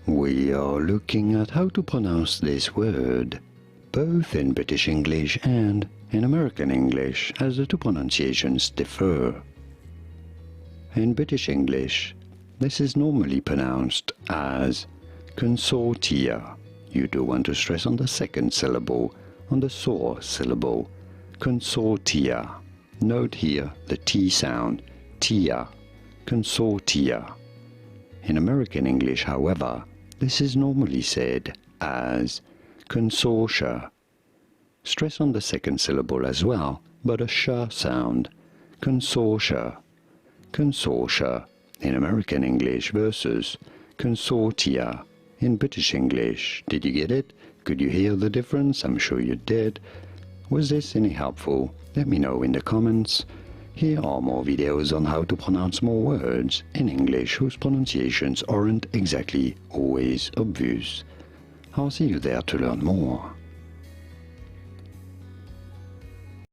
We are looking at how to pronounce this word, both in British English and in American English, as the two pronunciations differ. In British English, this is normally pronounced as Consortia. You do want to stress on the second syllable, on the sour syllable, Consortia. Note here the T sound, tia, Consortia. In American English, however, this is normally said as Consortia. Stress on the second syllable as well, but a sh sound, Consortia. Consortia in American English versus Consortia in British English. Did you get it? Could you hear the difference? I'm sure you did. Was this any helpful? Let me know in the comments. Here are more videos on how to pronounce more words in English whose pronunciations aren't exactly always obvious. I'll see you there to learn more.